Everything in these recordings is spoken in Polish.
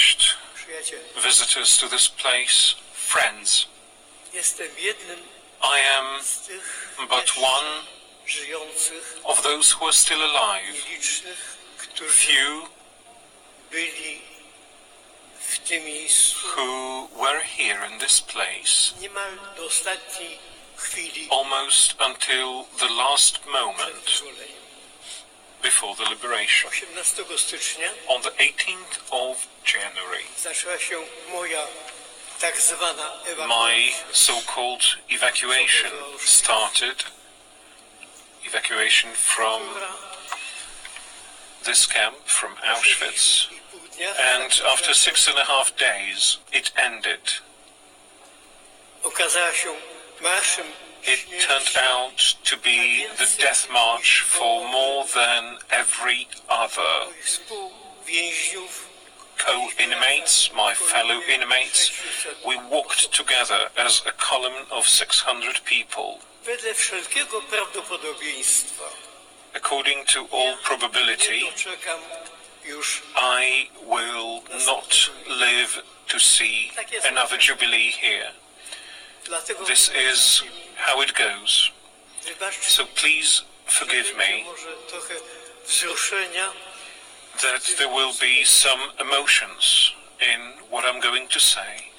distinguished visitors to this place, friends. I am but one of those who are still alive. Few who were here in this place almost until the last moment before the liberation. On the 18th of January, my so-called evacuation started. Evacuation from this camp, from Auschwitz, and after 6.5 days it ended. It turned out to be the death march for more than every other co-inmates, my fellow inmates. We walked together as a column of 600 people. According to all probability, I will not live to see another jubilee here. This is how it goes. So please forgive me that there will be some emotions in what I'm going to say.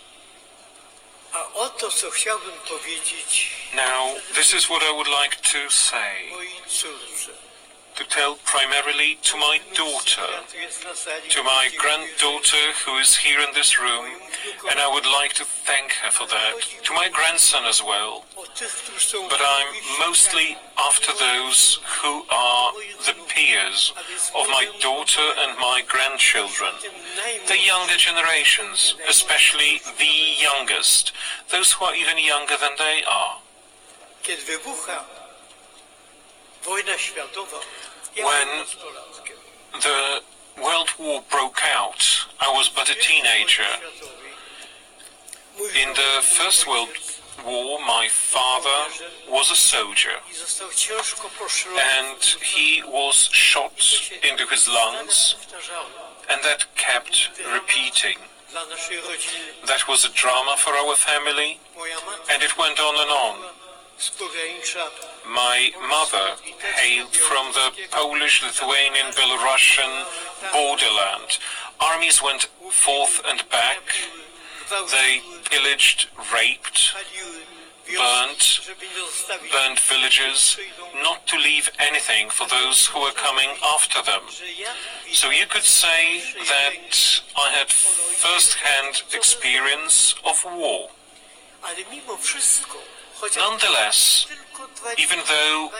Now, this is what I would like to say, to tell primarily to my daughter, to my granddaughter who is here in this room, and I would like to thank her for that, to my grandson as well, but I'm mostly after those who are the peers of my daughter and my grandchildren, the younger generations, especially the youngest, those who are even younger than they are. When the World War broke out, I was but a teenager. In the First World War, my father was a soldier, and he was shot into his lungs, and that kept repeating. That was a drama for our family, and it went on and on. My mother hailed from the Polish, Lithuanian, Belarusian borderland. Armies went forth and back. They pillaged, raped, burned villages, not to leave anything for those who were coming after them. So you could say that I had first-hand experience of war. Nonetheless, even though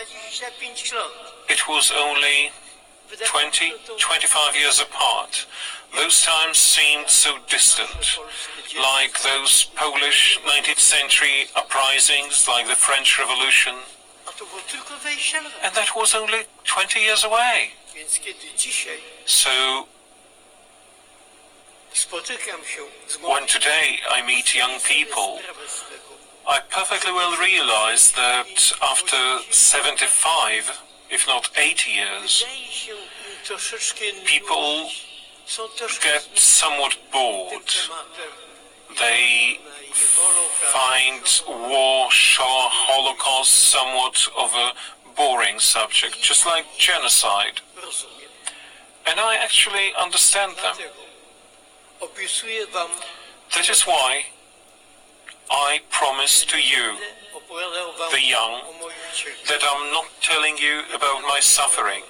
it was only 20-25 years apart, those times seemed so distant, like those Polish 19th century uprisings, like the French Revolution, and that was only 20 years away. So, when today I meet young people, I perfectly well realize that after 75, if not 80 years, people get somewhat bored. They find war, Shoah, Holocaust somewhat of a boring subject, just like genocide. And I actually understand them. That is why I promise to you, the young, that I'm not telling you about my suffering.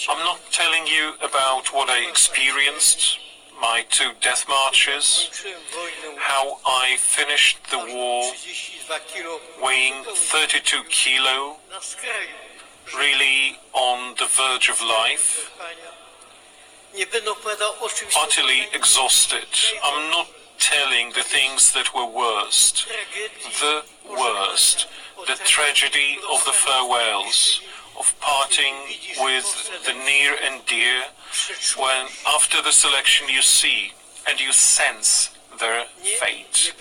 I'm not telling you about what I experienced, my 2 death marches, how I finished the war weighing 32 kilo, really on the verge of life, utterly exhausted. I'm not telling the things that were worst, the worst, the tragedy of the farewells, of parting with the near and dear, when after the selection you see and you sense their fate.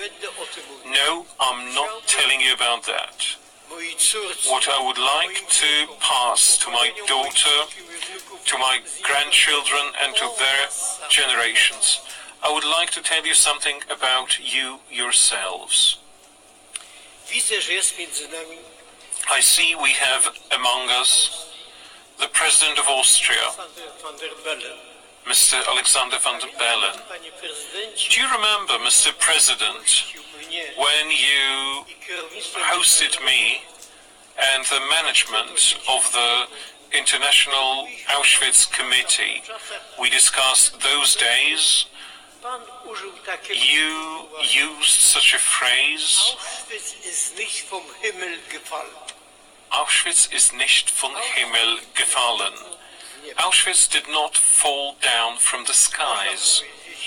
No, I'm not telling you about that. What I would like to pass to my daughter, to my grandchildren and to their generations, I would like to tell you something about you yourselves. Widzę, że jest między nami I see we have among us the President of Austria, van der Bellen. Mr. Alexander van der Bellen. Panie prezydencie, Do you remember, Mr. President, mnie when you i kierownictwo hosted me and the management of the International Auschwitz Committee? We discussed those days. Pan użył takiego You used such a phrase, Auschwitz ist nicht vom Himmel gefallen. Auschwitz ist nicht vom Himmel gefallen. Auschwitz did not fall down from the skies.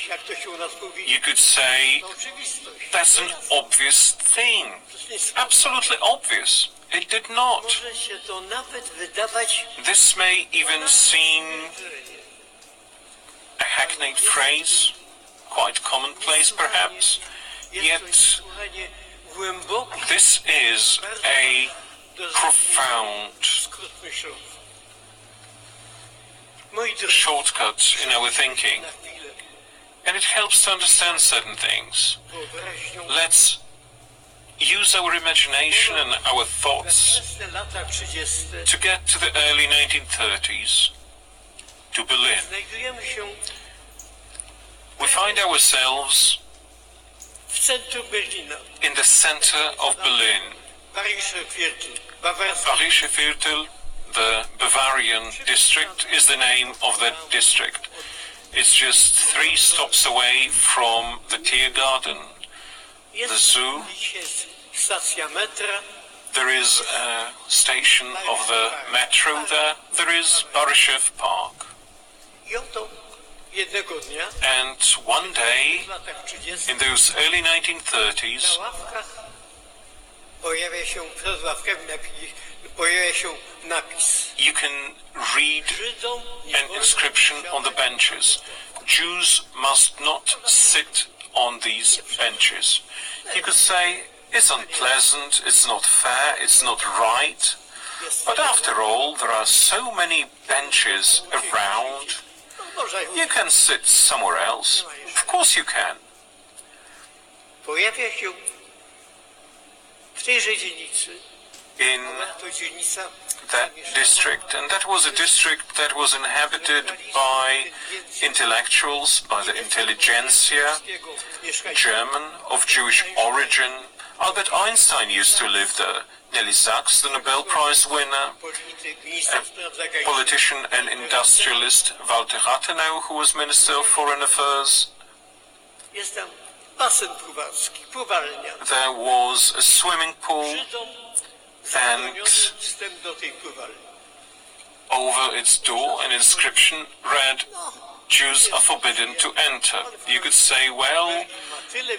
Jak to się u nas mówi, You could say, to oczywistość. that's an obvious thing. Absolutely obvious. It did not. Może się to nawet wydawać This may even seem a hackneyed phrase, quite commonplace perhaps, yet słuchanie głęboki this is a profound skrót myślowy. Moi drodzy, shortcut in our thinking, na chwilę and it helps to understand certain things. wyobraźnią Let's use our imagination and our thoughts wczesne lata 30. to get to the early 1930s, to Berlin. Znajdujemy się We find ourselves w centrum Berlina. in the center of Berlin. Bayerische Viertel, bawarskie. Bayerische Viertel, the Bavarian district, is the name of that district. It's just 3 stops away from the Tiergarten, the Jest zoo. dzisiaj stacja metra. There is a station of the metro there. There is Barishev Park. I oto jednego dnia And one day, w latach 30. in those early na 1930s, ławkach pojawia się przed ławkami pojawia się napis. you can read Żydom nie an wolno inscription on the siadać benches. Jews must not sit on these benches. You could say, it's unpleasant, it's not fair, it's not right. Jest But after all, there are so many benches around. Można You can sit somewhere else. Of course you can. pojawia się w tejże dzielnicy. In To dzielnica that district, and that was a district that was inhabited by intellectuals, by the intelligentsia, German, of Jewish origin. Albert Einstein used to live there. Nelly Sachs, the Nobel Prize winner, polityk, minister spraw zagranicznych. politician and industrialist Walter Rathenau, who was Minister of Foreign Affairs. Jest tam basen pływacki, pływalnia. There was a swimming pool, Żydom and zabroniony wstęp do tej pływalni. over its door an inscription read, Jews are forbidden to enter. You could say, well,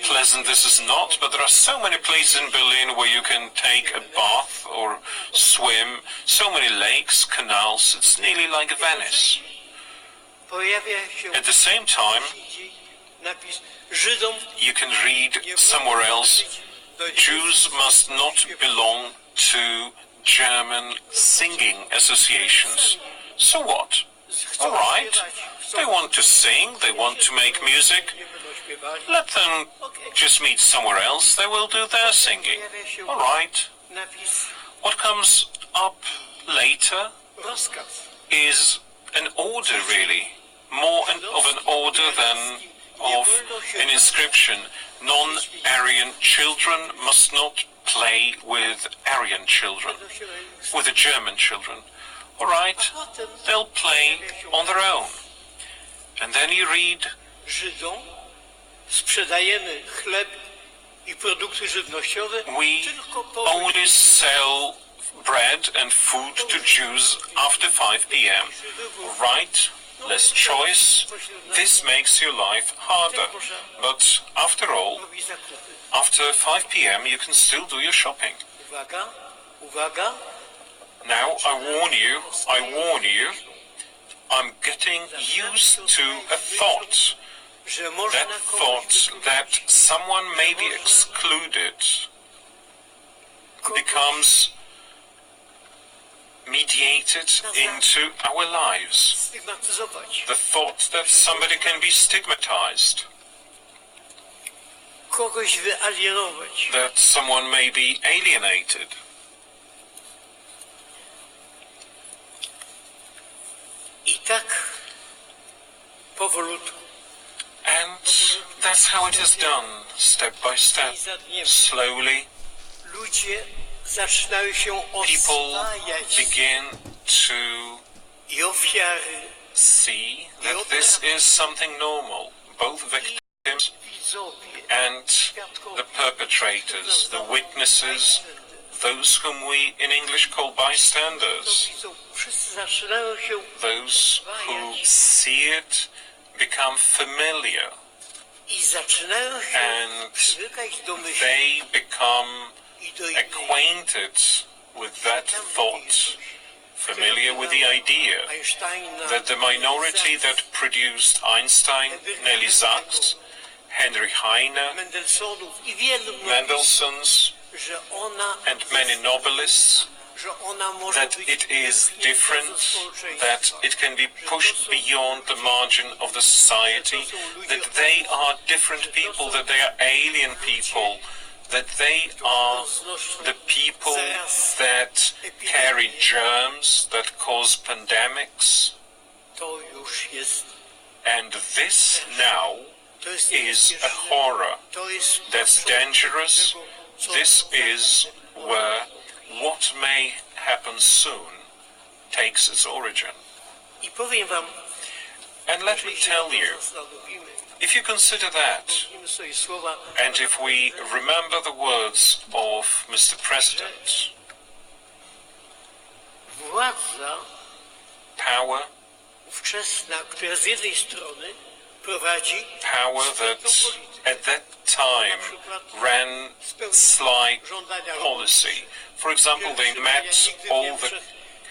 pleasant this is not, but there are so many places in Berlin where you can take a bath or swim, so many lakes, canals, it's nearly like Venice. Pojawia się At the same time, napis Żydom you can read somewhere else, Jews must not belong to German singing associations. So what? All right, they want to sing, they want to make music. nie będą śpiewali. Let them just meet somewhere else, they will do their singing. All right. Napis What comes up later rozkaz. is an order, really. More of an order than of an inscription. Non-Aryan children must not play with Aryan children, with the German children. All right, they'll play on their own. And then you read, Żydom sprzedajemy chleb i produkty żywnościowe we tylko po only sell bread and food to Jews after 5 p.m. Right? Less choice. This makes your life harder. But after all, robi zakupy. after 5 p.m. you can still do your shopping. Uwaga, uwaga, Now, I warn you, I'm getting used to a thought. że można That thought that someone may be excluded becomes mediated into our lives. stygmatyzować. The thought that somebody can be stigmatized. kogoś wyalienować. that someone may be alienated. I tak powolutku. And that's how it is done, step by step, slowly. Ludzie zaczynają się People oswajać begin to i ofiary, see that this is something normal. Both victims widzowie, and the perpetrators, the witnesses, those whom we in English call bystanders, widzą, wszyscy zaczynają się those who see it become familiar i zaczynają się and przywykać do myśli they become i do idei. acquainted with that thought, familiar with the idea Einsteina, that the minority that produced Einstein, Nelly Sachs, Henry Heine, Mendelssohnów i wielu Mendelssohns, że ona and many Nobelists, że ona może that być it is bezpieczna different, ze społeczeństwa. that it can be pushed beyond the margin of the society, that they are different people, that they are alien people, that they are the people that carry germs, that cause pandemics. To już jest, And this now to jest is a niebezpieczne. horror. To jest That's dangerous. This is where what may happen soon takes its origin. I powiem wam, And let me tell you, zastanowimy, if you consider that, powiem sobie słowa, and if we remember the words of Mr. President, władza power ówczesna, która z jednej strony prowadzi power that at that time ran sly policy. For example, they met all the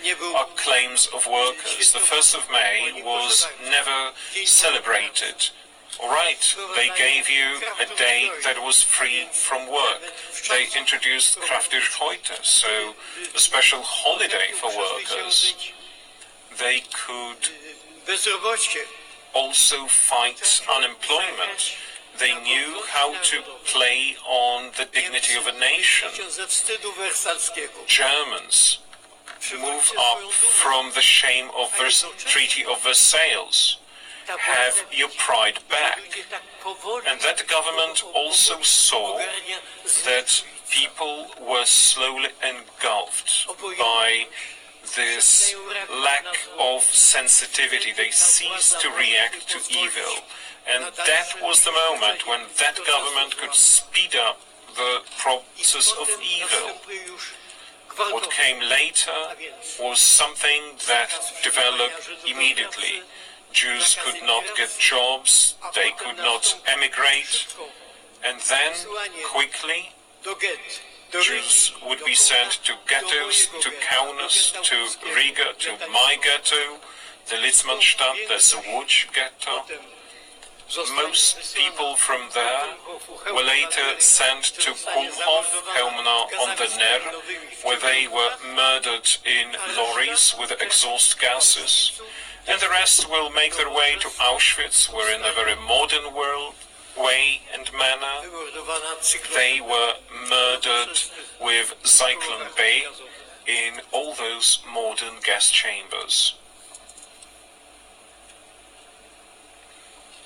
nie był claims of workers. The 1st of May was never celebrated. All right, they gave you a day that was free from work. They introduced Kraftig heute, so a special holiday for workers. They could bezrobocie. also fight unemployment. They knew how to play on the dignity of a nation. Ze wstydu wersalskiego. Germans move up from the shame of Treaty of Versailles. Have your pride back. And that government also saw that people were slowly engulfed by this lack of sensitivity. They ceased to react to evil. And that was the moment when that government could speed up the process of evil. What came later was something that developed immediately. Jews could not get jobs, they could not emigrate, and then, quickly, Do get. Jews would be sent to ghettos, to Kaunas, to Riga, to my ghetto, the Litzmannstadt, the Łódź ghetto. Most people from there were later sent to Kulhof, Chełmno on the Ner, where they were murdered in lorries with exhaust gases. And the rest will make their way to Auschwitz, where in a very modern way and manner, they were murdered with Zyklon B in all those modern gas chambers.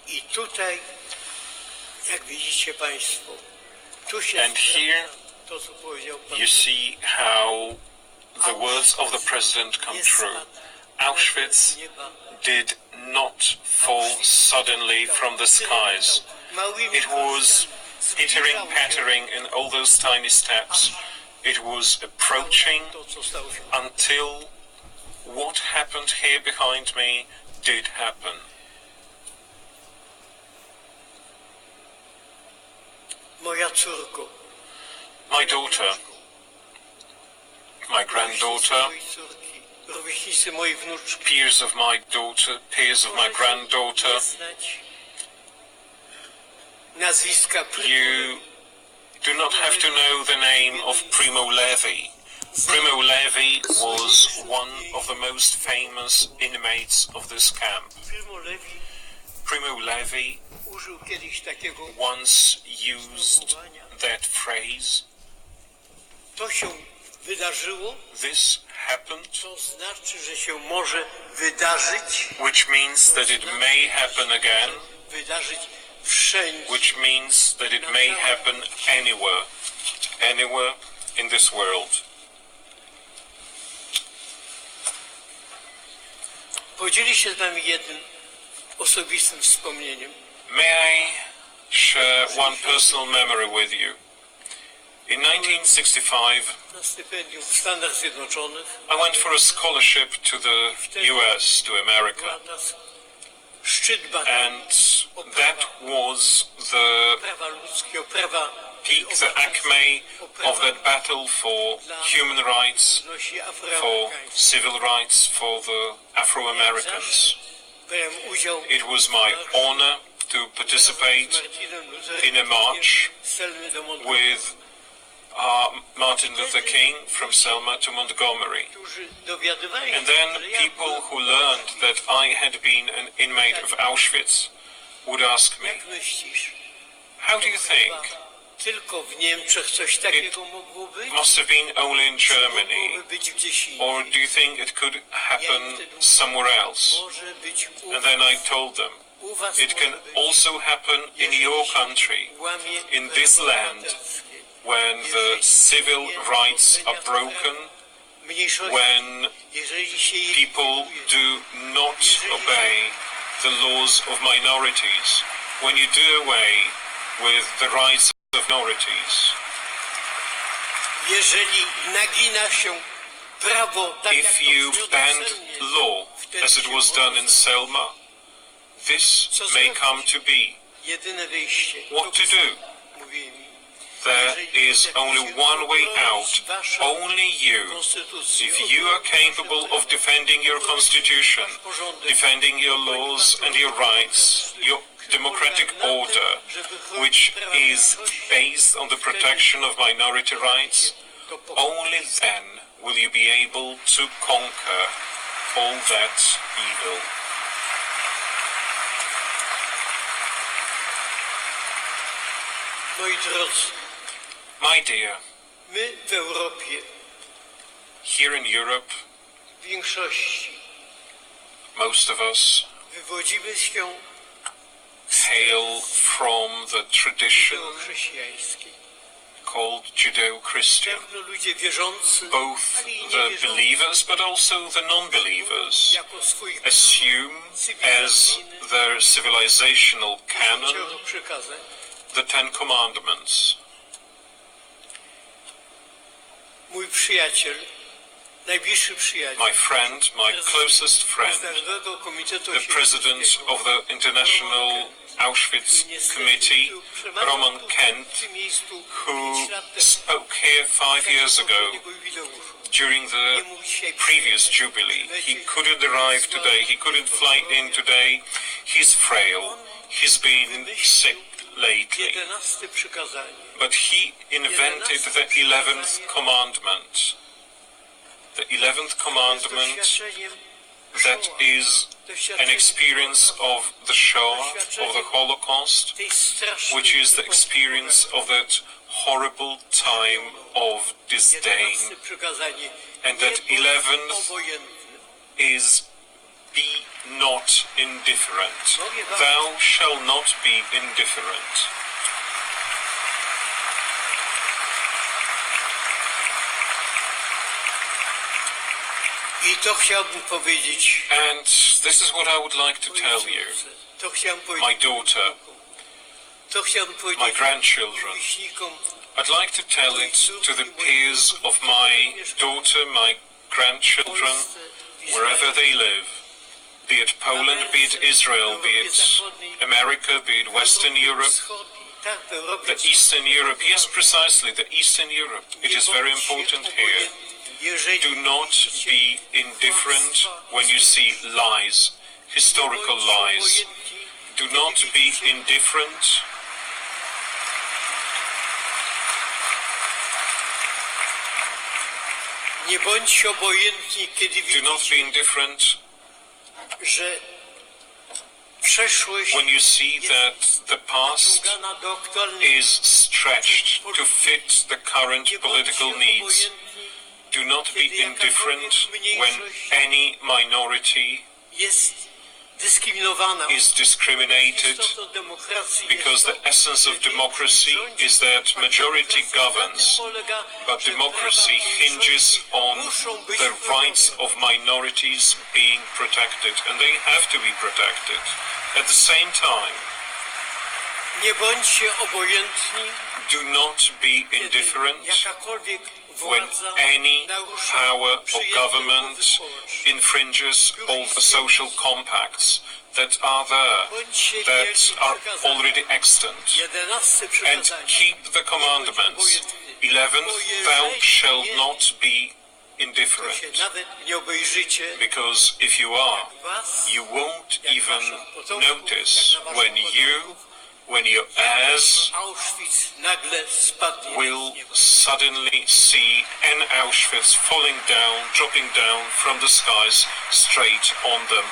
I tutaj, jak widzicie Państwo, tu się And here to, co powiedział Pan. you see how the words of the president come true. Auschwitz did not fall suddenly from the skies. It was pittering-pattering in all those tiny steps. It was approaching until what happened here behind me did happen. Moja córko, My daughter, my granddaughter, rówieśnicy mojej wnuczki, peers of my daughter, peers of my granddaughter, znać nazwiska you do not have to know the name of Primo Levi. Primo Levi was one of the most famous inmates of this camp. Primo Levi Primo Levi użył kiedyś takiego once used that phrase. To się wydarzyło, This happened, to znaczy, że się może wydarzyć, which means that it may happen again, wydarzyć wszędzie. which means that it may happen anywhere in this world. Podzieli się z nami jednym osobistym wspomnieniem. May I share one personal memory with you? In 1965, Na stypendium w Stanach Zjednoczonych I went for a scholarship to the US, to America, była nas szczyt badań and that was the prawa ludzkie, o prawa peak, the acme of that battle for human rights, ludności for afroamerykańskich. civil rights, for the Afro-Americans. Brałem udział It was my honor to participate in a march with Martin Luther King from Selma to Montgomery. And then people who learned that I had been an inmate of Auschwitz would ask me, how do you think? Tylko w Niemczech coś takiego mogło być? Must have been only in Germany, Mogłoby być gdzieś or indziej. do you think it could happen somewhere else? Może być u And then I was. told them, U was it can może być. also happen in your country, Łamie in this prawa land, obywatelskie. when the civil rights are broken, Mniejszości. when Jeżeli się je people do not obey the laws of minorities, when you do away with the rights of minorities, jeżeli nagina się prawo, tak jak if to you brzmi bend obecnie, law wtedy as it się was done może in Selma, this Co may zrobić? come to be. jedyne wyjście. What to do? Mówi mi. There is only one way out. Only you. If you are capable of defending your constitution, defending your laws and your rights, your democratic order, which is based on the protection of minority rights, only then will you be able to conquer all that evil. Moi drodzy, My dear, my w Europie here in Europe, w większości most of us wywodzimy się hail from the tradition chrześcijańskiej. called Judeo-Christian. Pewno ludzie wierzący, Both ale i the niewierzący, believers but also the non-believers jako swój assume as their civilizational canon dziesięcioro przykazań, the Ten Commandments. mój przyjaciel, najbliższy przyjaciel, My friend, my closest friend, Międzynarodowego Komitetu the president Oświęcimskiego, of the International Auschwitz Committee, Roman Kent, w tym miejscu who 5 lat temu, spoke here 5 years ago poprzedniego jubileuszu. during the previous Jubilee. He couldn't arrive today, he couldn't fly in today. He's frail, he's been sick lately. 11 przykazanie. But he invented the 11th commandment. The 11th commandment Doświadczeniem that Shoah, is an experience of the Shoah, of the Holocaust, tej strasznej which is the epoki experience of that horrible time of disdain. 11 przykazanie. And that Nie bądź 11th obojętny. is be not indifferent. Thou shall not be indifferent. I to chciałbym powiedzieć. And this is what I would like to tell you, To chciałbym my powiedzieć. daughter, To chciałbym my powiedzieć grandchildren. rówieśnikom, I'd like to tell it to the peers of my daughter, my grandchildren, wherever they live, be it Poland, be it Israel, be it America, be it Western Europe, tak, w Europie, the Eastern Europe. Yes, precisely, the Eastern Europe. It is very important here. Jeżeli Do not be indifferent when you see lies, historical lies. Do not be indifferent nie bądźcie obojętni, kiedy Do not be widzicie, indifferent że w przeszłość when you see that the past naciągana do aktualnych, is stretched to fit the current nie political bądźcie needs, obojętni, do not be indifferent when any minority jest dyskryminowana. is discriminated, Istotą demokracji because jest the to, essence of że democracy większość is that majority demokracji na tym governs, polega, but że democracy prawa hinges mniejszości on muszą być the rights chronione. of minorities being protected, and they have to be protected. At the same time, Nie bądźcie obojętni, do not be kiedy indifferent jakakolwiek when władza any narusza power or przyjęte government umowy społeczne. infringes all the social compacts that are there, Bądźcie that wierni are przykazaniom. already extant, 11 and przykazanie. keep the commandments. 11th, thou shalt not be To się indifferent, nawet nie obejrzycie, because if you are, was, you won't jak even waszych potomków, notice jak na when waszych you, potomków, when your heirs Auschwitz nagle spadnie will z nieba. suddenly see an Auschwitz falling down, dropping down from the skies straight on them.